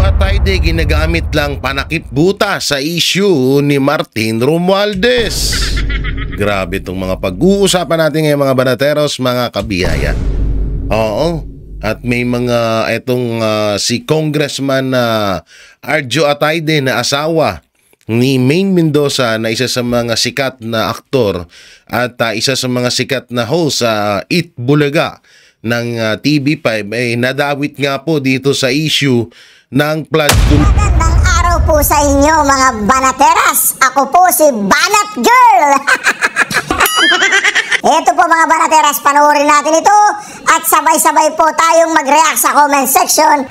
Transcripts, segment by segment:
Atayde ginagamit lang panakip buta sa issue ni Martin Romualdez. Grabe itong mga pag-uusapan natin ngayon mga banateros, mga kabiyaya. Oo, at may mga itong si Congressman Arjo Atayde na asawa ni Maine Mendoza na isa sa mga sikat na aktor at isa sa mga sikat na host sa Eat Bulaga ng TV5 ay nadawit nga po dito sa issue ng flood. Magandang araw po sa inyo mga banateras. Ako po si Banat Girl. Ito po mga banateras, panoorin natin ito at sabay-sabay po tayong mag-react sa comment section.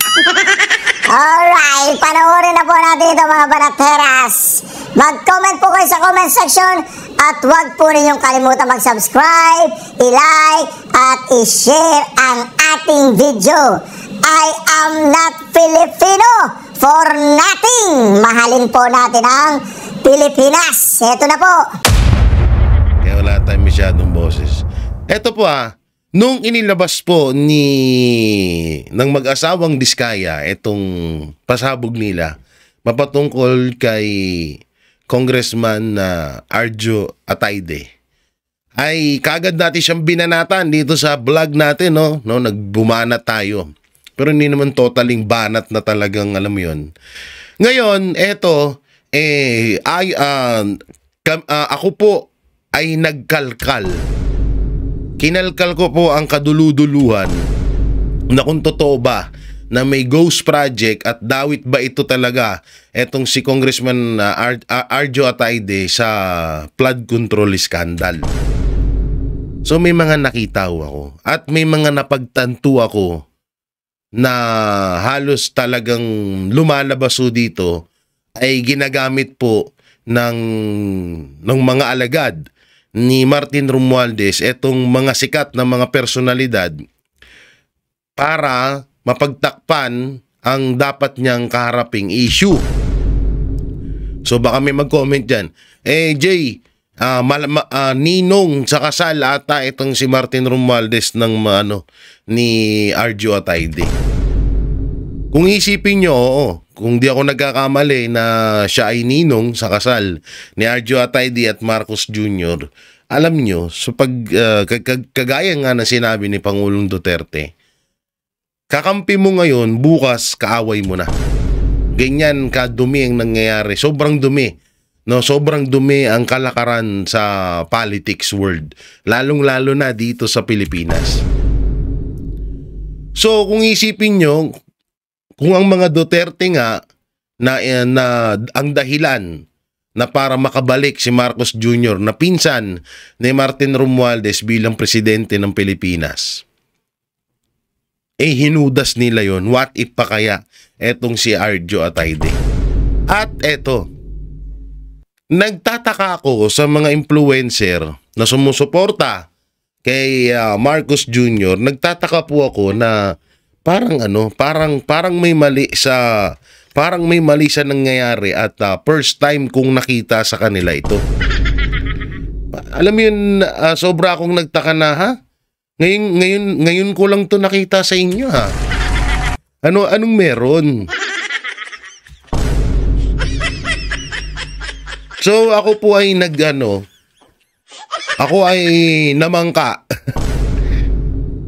Alright, panoorin na po natin ito mga banateras. Mag-comment po kayo sa comment section at huwag po ninyong kalimutan mag-subscribe, i-like at i-share ang ating video. I am not Filipino for nothing. Mahalin po natin ang Pilipinas. Ito na po. Kaya wala tayong masyadong boses. Ito po nung inilabas po ng mag-asawang Diskaya itong pasabog nila mapatungkol kay Congressman Arjo Atayde, ay kagad natin siyang binanatan dito sa vlog natin, no? Nagbumanat tayo. Pero hindi naman totaling banat na talagang alam mo yun. Ngayon, eto, ako po ay nagkalkal. Kinalkal ko po ang kaduluduluhan na kung totoo ba na may ghost project at dawit ba ito talaga etong si Congressman Arjo Atayde sa flood control scandal. So may mga nakita ako at may mga napagtanto ako na halos talagang lumalabas dito ay ginagamit po ng mga alagad ni Martin Romualdez etong mga sikat na mga personalidad para mapagtakpan ang dapat niyang kaharaping issue. So baka may mag-comment dyan, Jay, ninong sa kasal ata itong si Martin Romualdez ng ni Arjo Atayde. Kung isipin nyo, kung di ako nagkakamali na siya ay ninong sa kasal ni Arjo Atayde at Marcos Jr., alam nyo, so kagaya nga na sinabi ni Pangulong Duterte, kakampi mo ngayon, bukas kaaway mo na. Ganyan kadumi ang nangyayari. Sobrang dumi. No, sobrang dumi ang kalakaran sa politics world, lalong-lalo na dito sa Pilipinas. So kung isipin nyo, kung ang mga Duterte nga na ang dahilan na para makabalik si Marcos Jr. na pinsan ni Martin Romualdez bilang presidente ng Pilipinas, hinudas nila yon. What if pa kaya etong si Arjo Atayde? At eto, nagtataka ako sa mga influencer na sumusuporta kay Marcos Jr. Nagtataka po ako na parang may mali sa nangyayari at first time kong nakita sa kanila ito. Alam mo yun, sobra akong nagtaka na Ngayon ko lang to nakita sa inyo Anong meron? So ako po ay ako ay namangka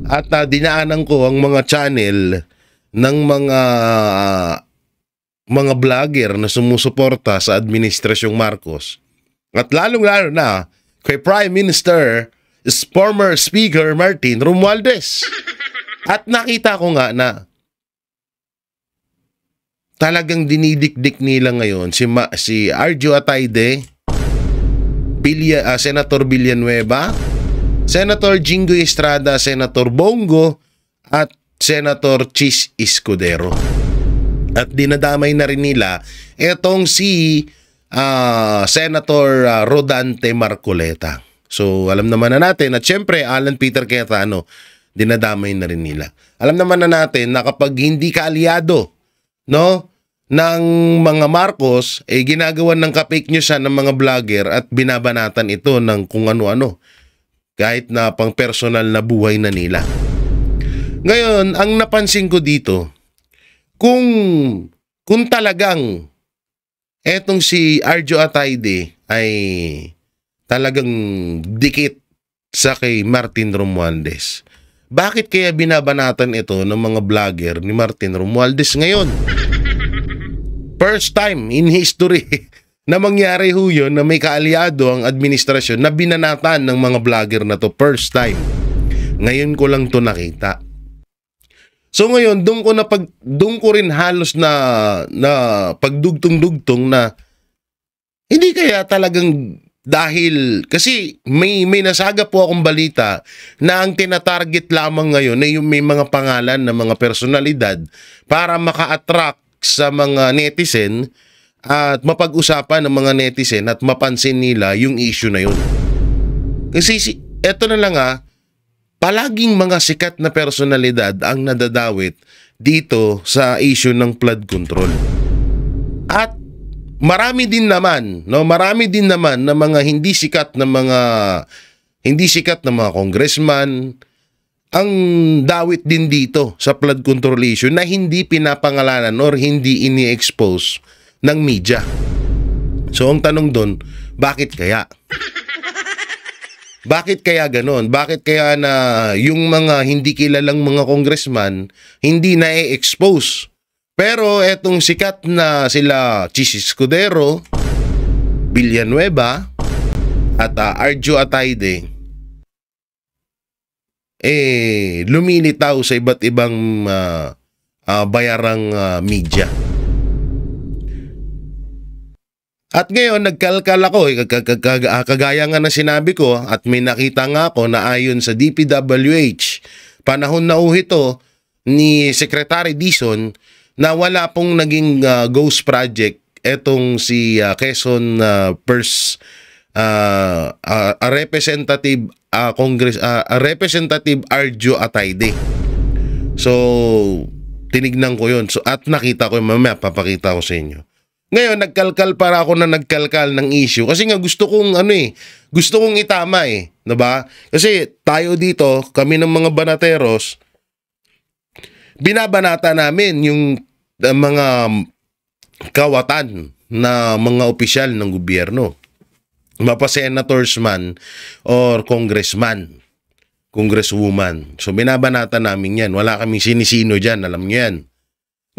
at dinaanan ko ang mga channel ng mga vlogger na sumusuporta sa administrasyong Marcos. At lalong-lalo na kay Prime Minister former Speaker Martin Romualdez. At nakita ko nga na talagang dinidikdik nila ngayon si Arjo Atayde, Senator Villanueva, Senator Jinggoy Estrada, Senator Bongo at Senator Chis Escudero. At dinadamay na rin nila etong si Senator Rodante Marcoleta. So alam naman na natin at syempre Alan Peter Cayetano, dinadamay na rin nila. Alam naman na natin na kapag hindi ka aliado ng mga Marcos, ginagawan ng ka-fake news ng mga vlogger at binabanatan ito ng kung ano-ano. Kahit na pang personal na buhay na nila. Ngayon, ang napansin ko dito, kung kung talagang etong si Arjo Atayde ay talagang dikit sa kay Martin Romualdez, bakit kaya binabanatan ito ng mga vlogger ni Martin Romualdez ngayon? First time in history na mangyari ho yun na may kaalyado ang administrasyon na binanatan ng mga vlogger na to. First time. Ngayon ko lang to nakita. So ngayon, doon ko rin halos na pagdugtong-dugtong na hindi kaya talagang dahil, kasi may nasaga po akong balita na ang tinatarget lamang ngayon ay yung may mga pangalan ng mga personalidad para maka-attract sa mga netizen at mapag-usapan ng mga netizen at mapansin nila yung issue na yun. Kasi eto na lang palaging mga sikat na personalidad ang nadadawit dito sa issue ng flood control. At marami din naman na mga hindi sikat na mga congressman ang dawit din dito sa flood control issue na hindi pinapangalanan or hindi ini-expose ng media. So ang tanong doon, bakit kaya? Bakit kaya ganon? Bakit kaya na yung mga hindi kilalang mga congressman hindi na-expose? Pero etong sikat na sila Chis Escudero, Villanueva at Arjo Atayde lumilitaw sa iba't ibang bayarang media. At ngayon, nagkalkal ako, kagaya nga na sinabi ko, at may nakita nga ako na ayon sa DPWH, panahon na ito ni Secretary Dizon na wala pong naging ghost project etong si Quezon First Representative Arjo Atayde. So, tinignan ko yun. So, at nakita ko, mamaya papakita ko sa inyo. Ngayon, nagkalkal para ako na nagkalkal ng issue. Kasi nga gusto kong itama diba? Kasi tayo dito, kami ng mga banateros, binabanata namin yung mga kawatan na mga opisyal ng gobyerno. Mapa-senators man or congresswoman. So, binabanata namin yan. Wala kaming sinisino dyan, alam nyo yan.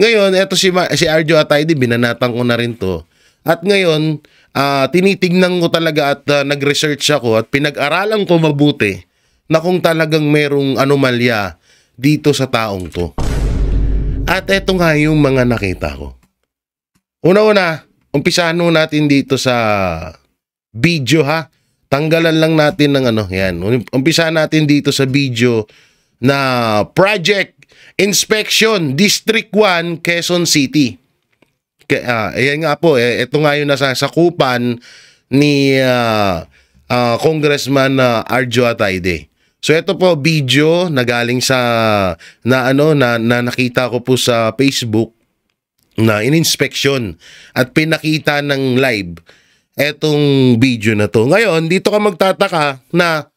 Ngayon, eto si Arjo Atayde, binanatan ko na rin to. At ngayon, tinitignan ko talaga at nag-research ako at pinag-aralan ko mabuti na kung talagang merong anomalya dito sa taong to. At eto nga yung mga nakita ko. Una-una, umpisahan natin dito sa video Tanggalan lang natin ng yan. Umpisahan natin dito sa video na Project Inspection, District 1, Quezon City. Ayan nga po, ito nga yung nasa sakupan ni Congressman Arjo Atayde. So ito po video na galing sa na nakita ko po sa Facebook na in-inspection at pinakita ng live etong video na to. Ngayon, dito ka magtataka na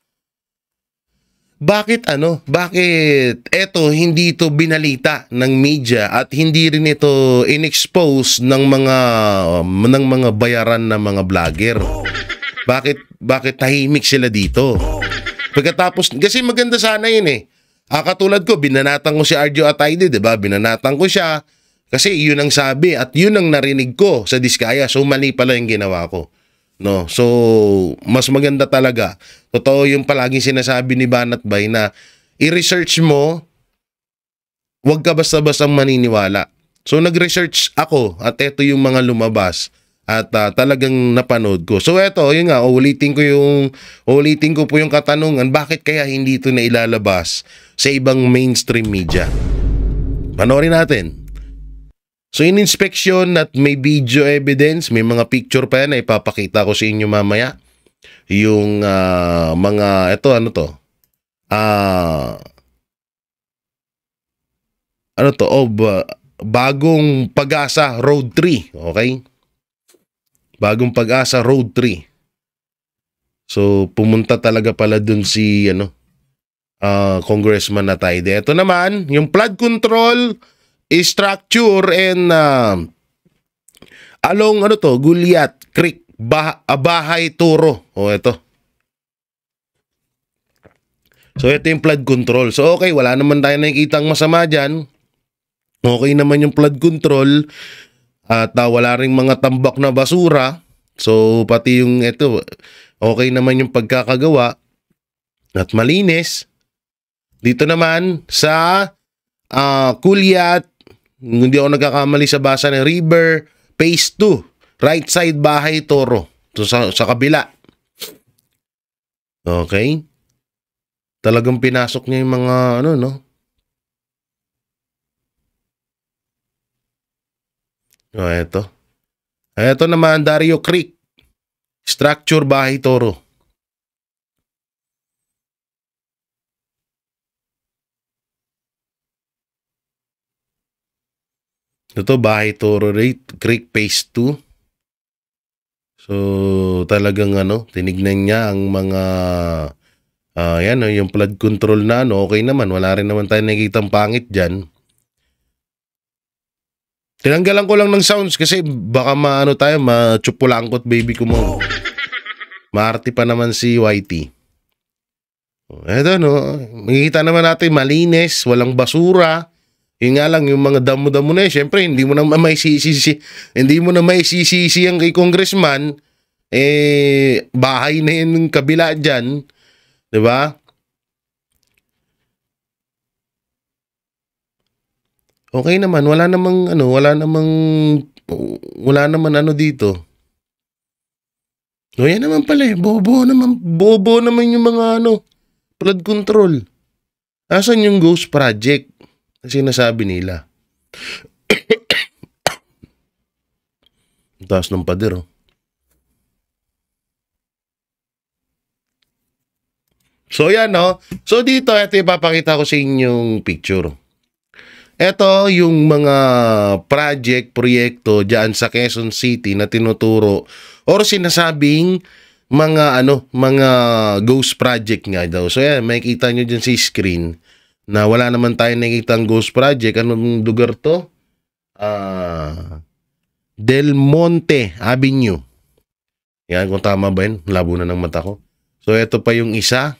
bakit eto hindi ito binalita ng media at hindi rin ito in-expose ng mga bayaran na mga vlogger. Bakit tahimik sila dito? Pagkatapos, kasi maganda sana yun katulad ko, binanatan ko si Arjo Atayde, diba? Binanatan ko siya kasi yun ang sabi at yun ang narinig ko sa Diskaya. So mali pala yung ginawa ko. No, so mas maganda talaga. Totoo yung palaging sinasabi ni Banat Bay na i-research mo, wag ka basta-basta maniniwala. So nag-research ako at ito yung mga lumabas at talagang napanood ko. So eto, yun nga, ulitin ko po yung katanungan, bakit kaya hindi ito na ilalabas sa ibang mainstream media? Panoorin natin. So in-inspection at may video evidence, may mga picture pa yan na ipapakita ko sa inyo mamaya. Yung mga, Bagong Pag-asa Road 3, okay? Bagong Pag-asa Road 3. So pumunta talaga pala dun si Congressman Atayde. Ito naman, yung flood control structure and along ano to, Gulyat Creek, Bahay Toro. O ito. So ito yung flood control. So okay, wala naman tayo nakikitang masama dyan. Okay naman yung flood control. At wala ring mga tambak na basura. So pati yung ito, okay naman yung pagkakagawa. At malinis. Dito naman sa Gulyat, hindi ako nagkakamali sa basa ng River, Phase 2, right side Bahay Toro. So sa kabila. Okay. Talagang pinasok niya yung mga ano, no? O, eto. Eto naman, Dario Creek. Structure Bahay Toro. Ito, Bahay Toro Creek Phase 2. So, talagang ano, tinignan niya ang mga yan, yung flood control na ano, okay naman. Wala rin naman tayo nakikitang pangit dyan. Tinanggalan ko lang ng sounds kasi baka maano tayo, machupulangkot baby ko mo. Maarte pa naman si YT. Eto no, makikita naman natin malinis, walang basura. Yun nga lang, yung mga damo-damo na syempre hindi mo na may sisisi ang kay congressman. Bahay na yun yung kabila dyan. Diba? Okay naman, wala namang ano dito. O yan naman pala bobo naman yung mga flood control. Asan yung ghost project? Sinasabi nila. Taas ng pader, oh. So yan, no? So dito, ito ipapakita ko sa inyong picture. Ito yung mga proyekto dyan sa Quezon City na tinuturo or sinasabing mga ghost project nga daw. So yan, makikita nyo dyan sa screen na wala naman tayo nakikitang ghost project. Anong lugar to? Del Monte Avenue. Yan, kung tama ba yun? Labo na ng mata ko. So ito pa yung isa.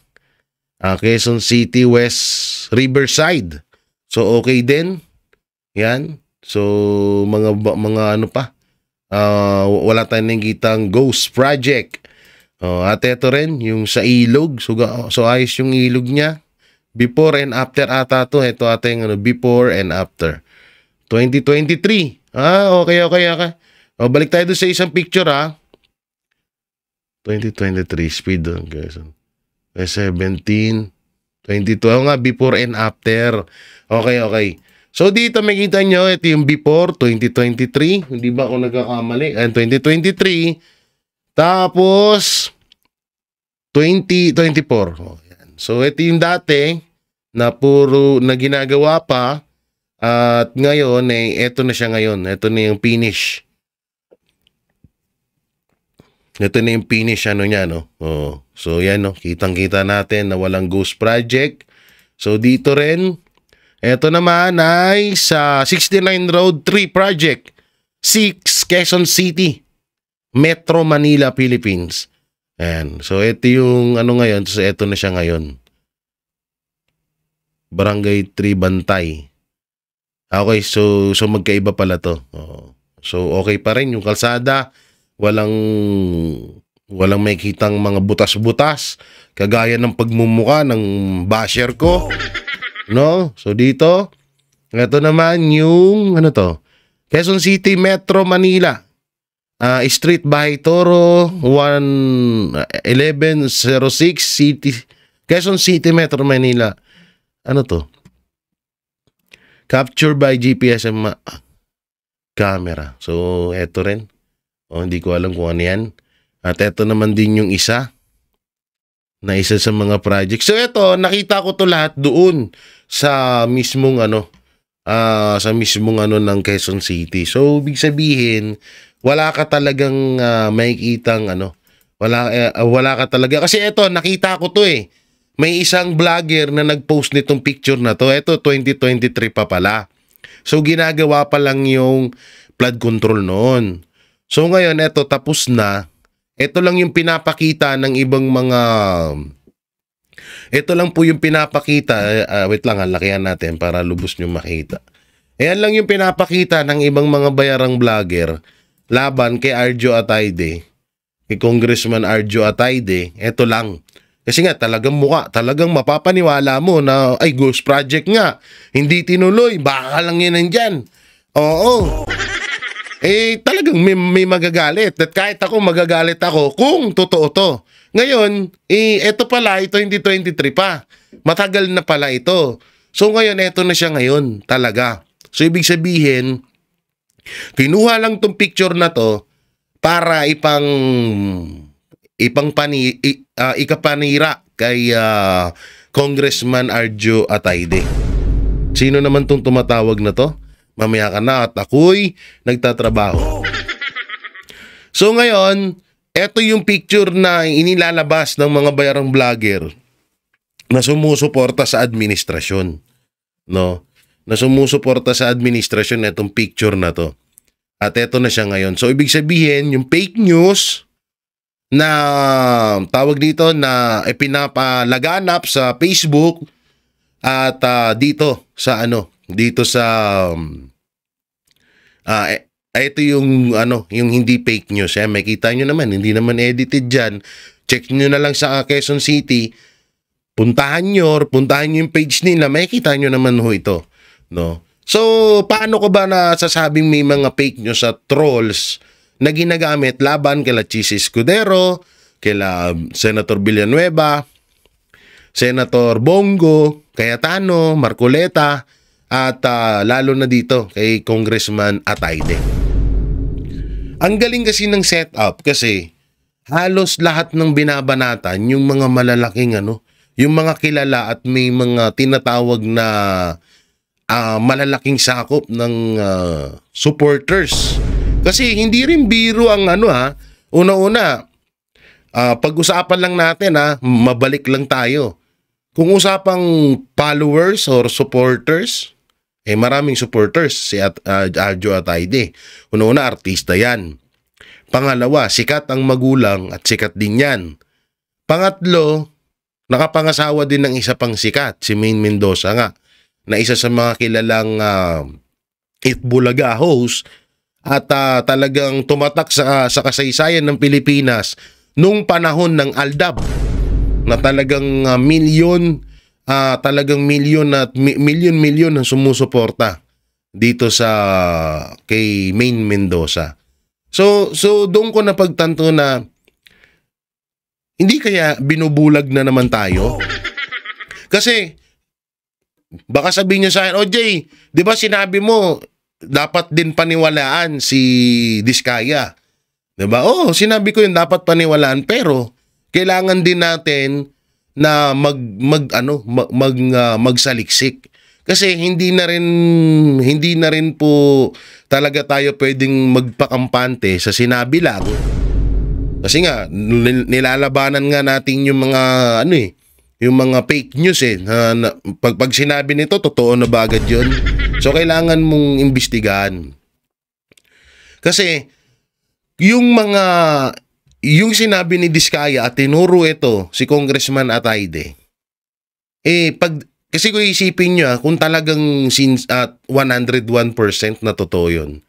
Quezon City West Riverside. So okay din. Yan. So mga ano pa. Wala tayong nakikitang ghost project. At ito rin yung sa ilog. So ayos yung ilog niya. Before and after ata to. Ito ata yung before and after. 2023. Okay. Balik tayo doon sa isang picture 2023 speed doon. 17, 22 nga, before and after. Okay. So dito makita nyo, ito yung before, 2023. Hindi ba ako nagkakamali? 2023. Tapos, 2024. So ito yung dati na puro na ginagawa pa. At ngayon, ito na siya ngayon. Ito na yung finish. Ito na yung finish niya, no? So yan, no? Kitang-kita natin na walang ghost project. So dito rin, ito naman ay sa 69 Road 3 Project, 6 Quezon City, Metro Manila, Philippines. Ayan. So ito yung ngayon, so ito na siya ngayon. Barangay 3 Bantay. Okay, so magkaiba pala to. So okay pa rin yung kalsada. Walang makikitang mga butas-butas kagaya ng pagmumuka ng basher ko, no? So dito, ito naman yung Quezon City, Metro Manila, Street Bahay Toro 1106 City, Quezon City, Metro Manila. Capture by GPS camera. So ito rin. Hindi ko alam kung ano yan. At ito naman din yung isa sa mga project. So ito, nakita ko to lahat doon sa mismong ng Quezon City. So ibig sabihin, wala ka talagang makikitang wala ka talaga. Kasi ito, nakita ko to May isang vlogger na nag-post nitong picture na to. Ito, 2023 pa pala. So ginagawa pa lang yung flood control noon. So ngayon, eto tapos na. Ito lang yung pinapakita ng ibang mga... Ito lang po yung pinapakita. Wait lang, lakihan natin para lubos nyo makita. Ayan lang yung pinapakita ng ibang mga bayarang vlogger laban kay Arjo Atayde. Kay Congressman Arjo Atayde. Ito lang. Kasi nga talagang mukha, talagang mapapaniwala mo na ay ghost project nga. Hindi tinuloy, baka lang yan nandyan. Oo. Talagang may magagalit. At kahit ako magagalit ako kung totoo to. Ngayon, eto pala, ito hindi 23 pa. Matagal na pala ito. So ngayon, eto na siya ngayon talaga. So ibig sabihin, kinuha lang tong picture na to para ikapanira kay Congressman Arjo Atayde. Sino naman tong tumatawag na to? Mamaya ka na at ako'y nagtatrabaho. So ngayon, eto yung picture na inilalabas ng mga bayarang vlogger na sumusuporta sa administrasyon. No? Na sumusuporta sa administrasyon etong picture na to. At eto na siya ngayon. So ibig sabihin, yung fake news na tawag dito na pinapalaganap sa Facebook at dito sa ito yung yung hindi fake news. Makita nyo naman, hindi naman edited dyan. Check nyo na lang sa Quezon City. Puntahan nyo yung page nila, makikita nyo naman ho ito. No? So, paano ko ba nasasabing may mga fake news at trolls na ginagamit laban kila Chis Escudero, kila Senator Villanueva, Senator Bongo, Cayetano, Marcoleta, at lalo na dito kay Congressman Atayde. Ang galing kasi ng setup kasi halos lahat ng binabanatan yung mga malalaking yung mga kilala at may mga tinatawag na malalaking sakop ng supporters. Kasi hindi rin biro ang una-una. Pag-usapan lang natin mabalik lang tayo. Kung usapang followers or supporters, maraming supporters si Arjo Atayde. Una-una, artista yan. Pangalawa, sikat ang magulang at sikat din yan. Pangatlo, nakapangasawa din ng isa pang sikat, si Maine Mendoza nga, na isa sa mga kilalang Itbulaga host at talagang tumatak sa kasaysayan ng Pilipinas nung panahon ng Aldab na talagang milyon at milyon ang sumusuporta dito sa kay Maine Mendoza. So doon ko napagtanto na hindi kaya binubulag na naman tayo? Kasi baka sabihin niyo sa akin, Jay, di ba sinabi mo dapat din paniwalaan si Diskaya? Di ba? Oo, sinabi ko yun, dapat paniwalaan, pero kailangan din natin na magsaliksik. Kasi hindi na rin po talaga tayo pwedeng magpakampante sa sinabi lang. Kasi nga nilalabanan nga natin yung mga yung mga fake news pag sinabi nito totoo na ba agad yun? So kailangan mong imbestigahan. Kasi yung sinabi ni Diskaya at tinuro ito si Congressman Atayde, kasi kung isipin nyo, kung talagang 101% na totoo yun,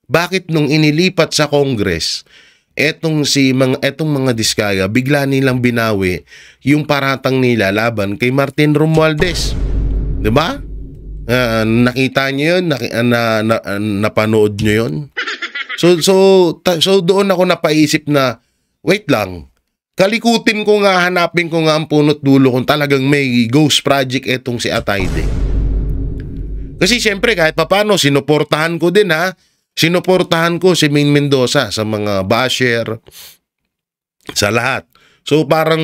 bakit nung inilipat sa Congress, etong mga Diskaya, bigla nilang binawi yung paratang nila laban kay Martin Romualdez. 'Di ba? Nakita niyo yun? Napanood niyo yun? So doon ako napaisip na, wait lang, kalikutin ko nga, hanapin ko nga ang punot dulo kung talagang may ghost project etong si Atayde. Kasi siyempre kahit papano sinuportahan ko din sinuportahan ko si Maine Mendoza sa mga basher, sa lahat. So parang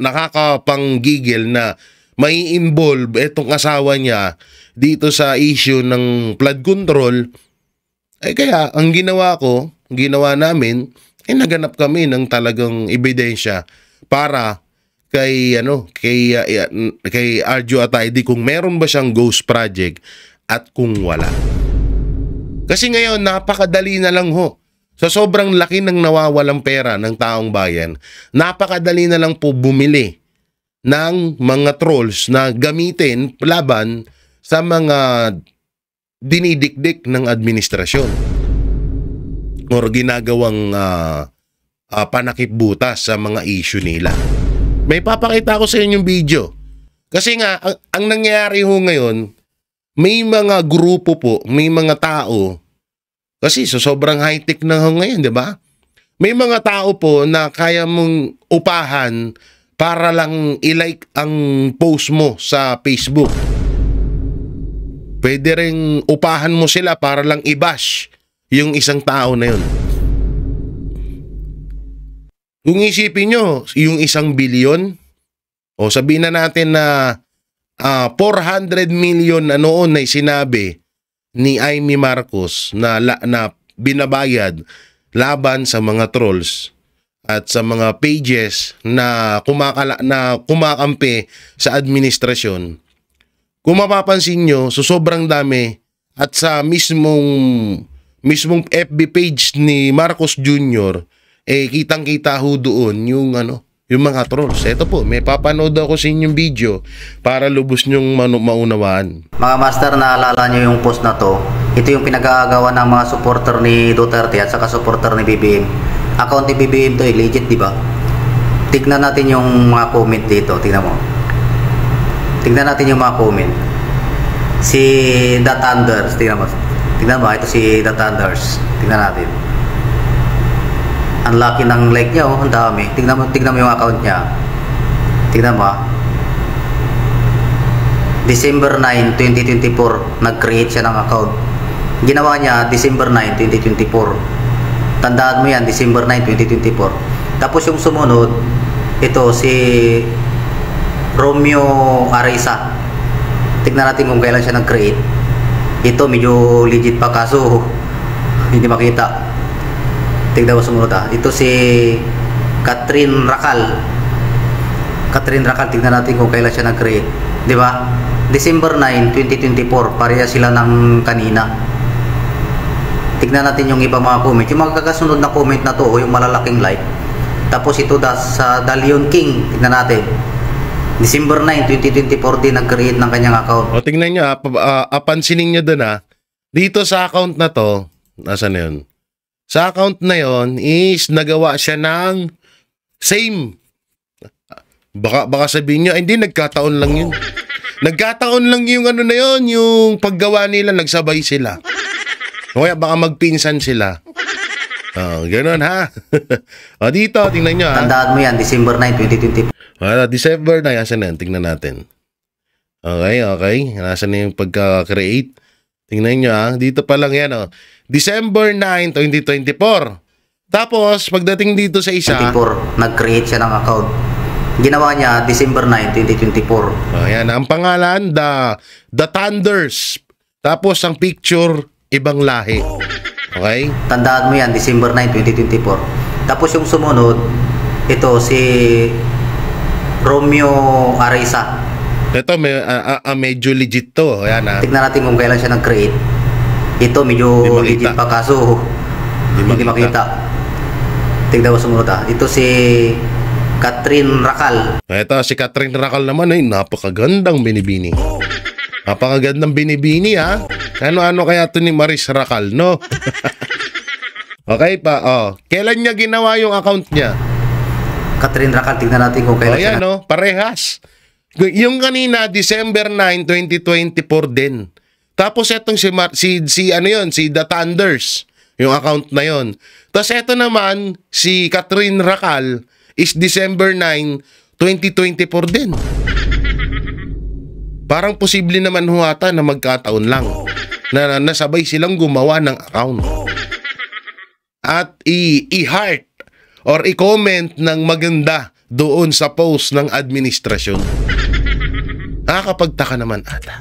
nakakapanggigil na may involve etong asawa niya dito sa issue ng flood control. Kaya ang ginawa namin, naganap kami ng talagang ebidensya para kay Arjo Atayde kung meron ba siyang ghost project at kung wala. Kasi ngayon napakadali na lang ho. Sa sobrang laki ng nawawalang pera ng taong bayan, napakadali na lang po bumili ng mga trolls na gamitin laban sa mga dinidikdik ng administrasyon or ginagawang panakipbutas sa mga issue nila. May papakita ko sa inyo yung video. Kasi nga, ang nangyayari ho ngayon, may mga grupo po, may mga tao. Kasi sobrang high-tech na ho ngayon, di ba? May mga tao po na kaya mong upahan para lang i-like ang post mo sa Facebook. Pwede ring upahan mo sila para lang i-bash yung isang tao na yun. Kung isipin nyo, yung 1 billion, o sabihin na natin na 400 million na noon ay sinabi ni Amy Marcos na binabayad laban sa mga trolls at sa mga pages na kumakampi sa administrasyon. Kung mapapansin nyo, so sobrang dami at sa mismong FB page ni Marcos Jr., kitang-kita ho doon yung mga trolls. Ito po, may papanood ako sa inyong video para lubos nyong maunawaan. Mga master, naalala nyo yung post na to? Ito yung pinag-aagawan ng mga supporter ni Duterte at saka supporter ni BBM. Account ni BBM to, legit, di ba? Tignan natin yung mga comment dito. Tignan mo. Tignan natin yung mga comment. Si The Thunders, tignan mo. Tignan mo, ito si The Thunders. Tignan natin. Ang laki ng like niya, ang dami. Tignan mo yung account niya. Tignan mo. December 9, 2024, nag-create siya ng account. Ginawa niya December 9, 2024. Tandaan mo yan, December 9, 2024. Tapos yung sumunod, ito si Romeo Arisa. Tignan natin kung kailan siya nag-create. Ito medyo legit pa kaso hindi makita. Tignan mo sumunod Ito si Catherine Racal. Catherine Racal, tignan natin kung kailan siya nag-create. Di ba? December 9, 2024. Pareha sila ng kanina. Tignan natin yung iba mga comment. Yung mga kakasunod na comment na to, yung malalaking like. Tapos ito sa Dalion King. Tignan natin. December 9, 2024 din nag-create ng kanyang account. O tingnan nyo, pansinin nyo dun dito sa account na to, nasaan na yun? Sa account na yon is nagawa siya ng same. Baka sabihin nyo, hindi, nagkataon lang yun. Nagkataon lang yung na yun, yung paggawa nila, nagsabay sila. O kaya baka magpinsan sila. Ganun ha. O dito, tingnan nyo Tandaan mo yan, December 9, 2024. December na, asan na yan? Tingnan natin. Okay. Nasaan na yung pagka-create? Tingnan nyo dito pa lang yan December 9, 2024. Tapos, pagdating dito sa isa 24, nag-create siya ng account. Ginawa niya December 9, 2024. Ayan, ang pangalan, The Thunders. Tapos, ang picture, ibang lahi. Okay? Tandaan mo yan, December 9, 2024. Tapos yung sumunod, ito si Romeo Arisa. Ito, medyo legit to. Ayan Tignan natin kung kailan siya nag-create. Ito medyo legit pa kaso hindi makita. Tignan mo sumunod Ito si Catherine Racal. Ito si Catherine Racal naman napakagandang binibini. Napakagandang binibini Ano kaya ito ni Maris Racal, no? Okay pa, kailan niya ginawa yung account niya? Catherine Racal, tignan natin kung kailan siya. Ayan parehas. Yung kanina, December 9, 2024 din. Tapos etong si The Thunders, yung account na yon. Tapos eto naman, si Catherine Racal is December 9, 2024 din. Parang posible naman huwata na magkataon lang na nasabay silang gumawa ng account. At i-heart or i-comment ng maganda doon sa post ng administrasyon. Nakakapagtaka naman ata.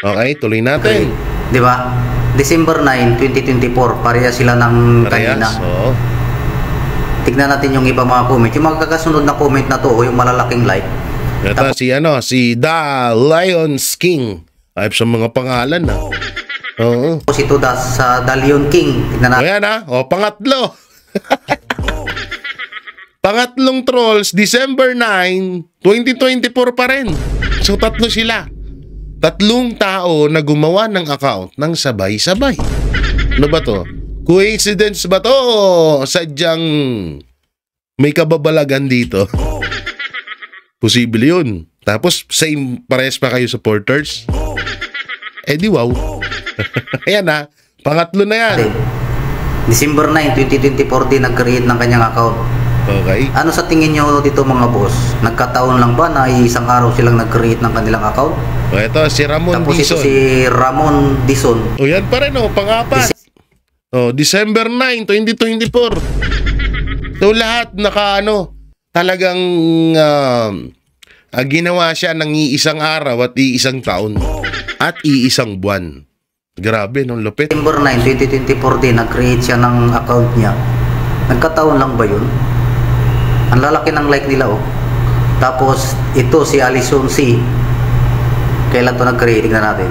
Okay, tuloy natin. Di ba? December 9, 2024, pareha sila ng kanina. Tignan natin yung iba mga comment. Yung mga kakasunod na comment na to, yung malalaking like. Ito si The Lions King. Ayop sa mga pangalan Oo. Tapos ito sa Dalion King. Tignan natin. Ayan ha. O, pangatlo. Pangatlong trolls, December 9, 2024 pa rin. So, tatlo sila. Tatlong tao na gumawa ng account ng sabay-sabay. Ano ba to? Coincidence ba to? O sadyang may kababalagan dito? Posible yun. Tapos, same pares pa kayo supporters? Eh di wow. Ayan ha. Pangatlo na yan. December 9, 2024 din nag-create ng kanyang account. Okay. Ano sa tingin nyo dito mga boss? Nagkataon lang ba na isang araw silang nag-create ng kanilang account? O ito, si Ramon Tapos ito Dizon. si Ramon Dizon. O yan pa rin o, pang-apat. O, December 9, 2024. So lahat talagang ginawa siya ng iisang araw at iisang taon at iisang buwan. Grabe, nung lupit. December 9, 2024 din nag-create siya ng account niya. Nagkataon lang ba yun? Ang lalaki ng like nila oh. Tapos ito si Alison C. Kailan to nag-create? Tignan natin.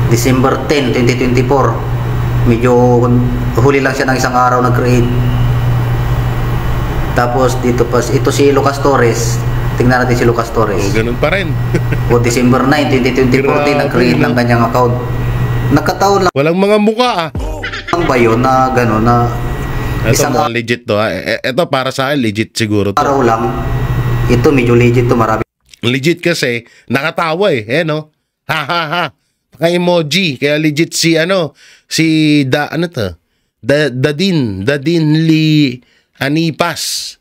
December 10, 2024. Medyo huli lang siya ng isang araw nag-create. Tapos dito pa ito si Lucas Torres. Tingnan natin si Lucas Torres. O, ganun pa rin. O December 9, 2024 din nag-create ng kanyang account. Nagkataon lang Walang mga muka ba yun na gano'n na Ito isang mga legit to ha. Ito para sa akin, legit siguro to. araw lang. Ito medyo legit to, marami. Legit kasi, nakatawa eh. No? Ha ha ha. Naka-emoji. Kaya legit si Dadin Lee Anipas.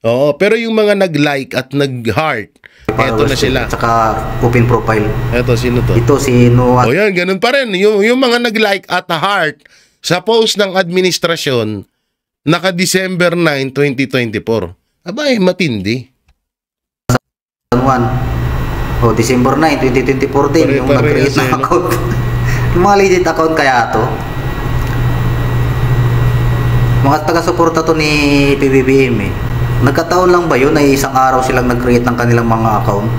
Oo, pero yung mga nag-like at nag-heart, eto na sila. Saka open profile. Eto, sino to? Ito si Noah. O yan, ganun pa rin. Yung mga nag-like at heart sa post ng administrasyon, naka-December 9, 2024. Abay, matindi. O December 9, 2024 din yung nag-create ng account. Yung mga legit account kaya to. Mga taga-suporta to ni PBBM eh. Nagkataon lang ba yun na isang araw silang nag-create ng kanilang mga account?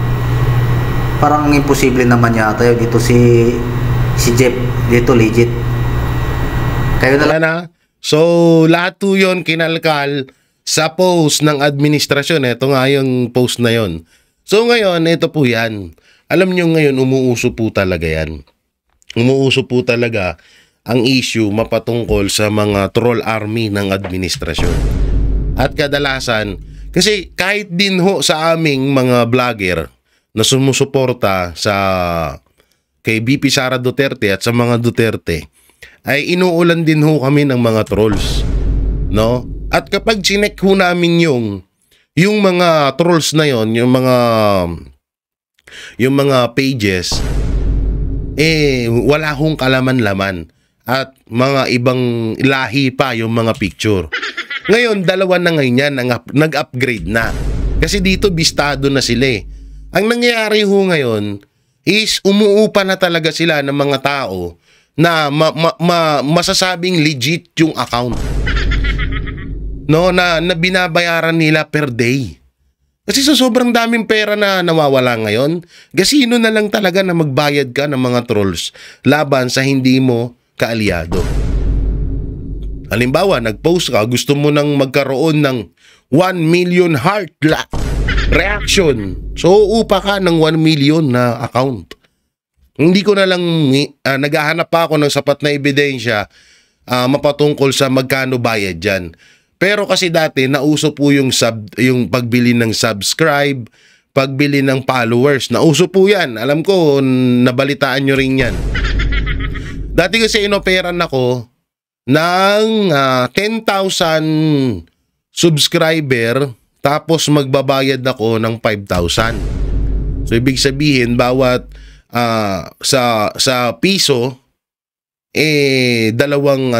Parang imposible naman yata yun. Dito si Jeff, dito legit. Kayo na lang. Na. So, lahat to yun kinalkal sa post ng administrasyon. Ito nga yung post na yon. So, ngayon, ito po yan. Alam nyo ngayon, umuuso po talaga yan. Umuuso po talaga ang issue mapatungkol sa mga troll army ng administrasyon. At kadalasan, kasi kahit din ho sa aming mga vlogger na sumusuporta kay VP Sara Duterte at sa mga Duterte, ay inuulan din ho kami ng mga trolls. No? At kapag chinek ho namin yung mga trolls na yon, yung mga pages, wala hong kalaman-laman. At mga ibang lahi pa yung mga picture. Ngayon, dalawa na ngayon yan, nag-upgrade na. Kasi dito, bistado na sila eh. Ang nangyayari ho ngayon is umuupa na talaga sila ng mga tao na masasabing legit yung account. No, na binabayaran nila per day. Kasi sa sobrang daming pera na nawawala ngayon, gasino na lang talaga na magbayad ka ng mga trolls laban sa hindi mo kaalyado. Halimbawa, nag-post ka, gusto mo nang magkaroon ng 1 million heart reaction. So, upa ka ng 1 million na account. Hindi ko na lang, naghahanap pa ako ng sapat na ebidensya mapatungkol sa magkano bayad dyan. Pero kasi dati, nauso po yung pagbili ng subscribe, pagbili ng followers. Nauso po yan. Alam ko, nabalitaan nyo rin yan. Dati kasi inoperan ako ng 10,000 subscriber tapos magbabayad ako ng 5,000. So ibig sabihin bawat sa piso dalawang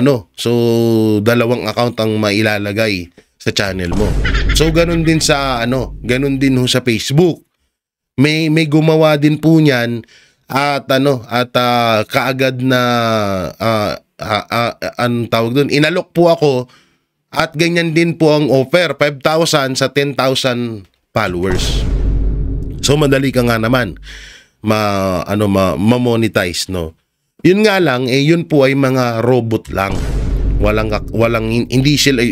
dalawang account ang mailalagay sa channel mo. So ganun din ganun din ho sa Facebook. May gumawa din po niyan at kaagad na ang tawag doon, inalok po ako at ganyan din po ang offer, 5,000 sa 10,000 followers. So madali ka nga naman ma-monetize, no. Yun nga lang, yun po ay mga robot lang. Hindi sila,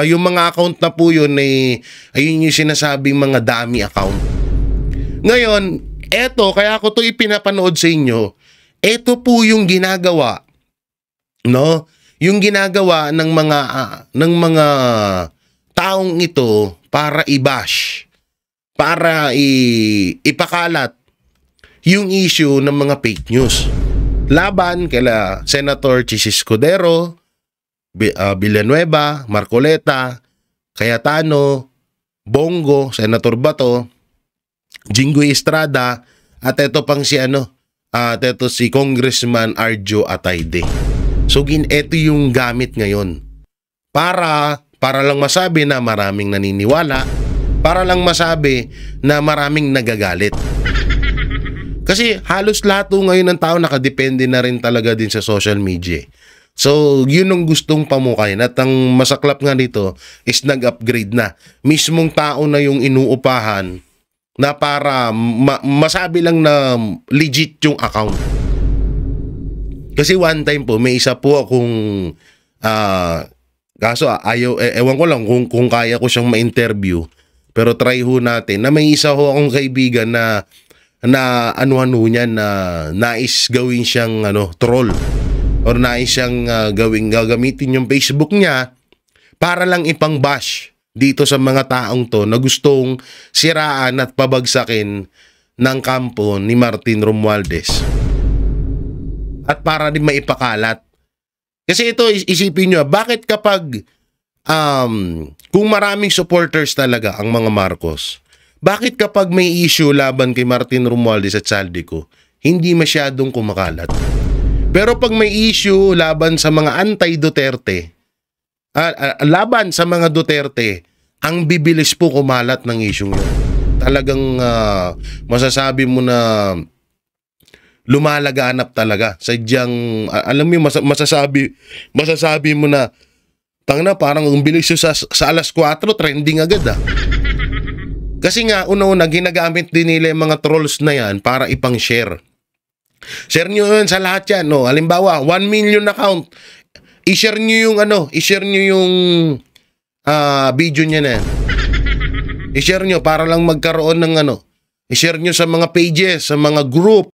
yung mga account na po yun, ayun yung sinasabing mga dummy account. Ngayon, eto, kaya ko to ipinapanood sa inyo, eto po yung ginagawa, no? Yung ginagawa ng mga taong ito para i-bash, para ipakalat yung issue ng mga fake news. Laban kila Senator Chis Escudero, Villanueva, Marcoleta, Cayetano, Bongo, Senator Bato, Jinggoy Estrada, at ito pang ito si Congressman Arjo Atayde. So ito yung gamit ngayon para lang masabi na maraming naniniwala, para lang masabi na maraming nagagalit. Kasi halos lahat ngayon ng tao nakadepende na rin talaga din sa social media. So, yun ang gustong pamukayin. At ang masaklap nga nito is nag-upgrade na. Mismong tao na yung inuupahan na para masabi lang na legit yung account. Kasi one time po, may isa po akong kaso ewan ko lang kung kaya ko siyang ma-interview. Pero try ho natin na may isa ho akong kaibigan na niya na nais gawin siyang troll or nais siyang gagamitin yung Facebook niya para lang ipang-bash dito sa mga taong to na gustong siraan at pabagsakin ng kampo ni Martin Romualdez at para din maipakalat. Kasi ito, isipin nyo, bakit kapag kung maraming supporters talaga ang mga Marcos, bakit kapag may issue laban kay Martin Romualdez at Saldico, hindi masyadong kumakalat? Pero pag may issue laban sa mga anti-Duterte, laban sa mga Duterte, ang bibilis po kumalat ng issue yun. Talagang masasabi mo na lumalaganap talaga. Sadyang, alam mo, masasabi mo na, parang ang bilis yun sa alas 4, trending agad . Kasi nga, una-una, ginagamit din nila yung mga trolls na yan para ipang-share. Share nyo yun sa lahat yan. No? Halimbawa, 1 million account. I-share nyo yung video niya na yan. I-share nyo para lang magkaroon ng i-share nyo sa mga pages, sa mga group,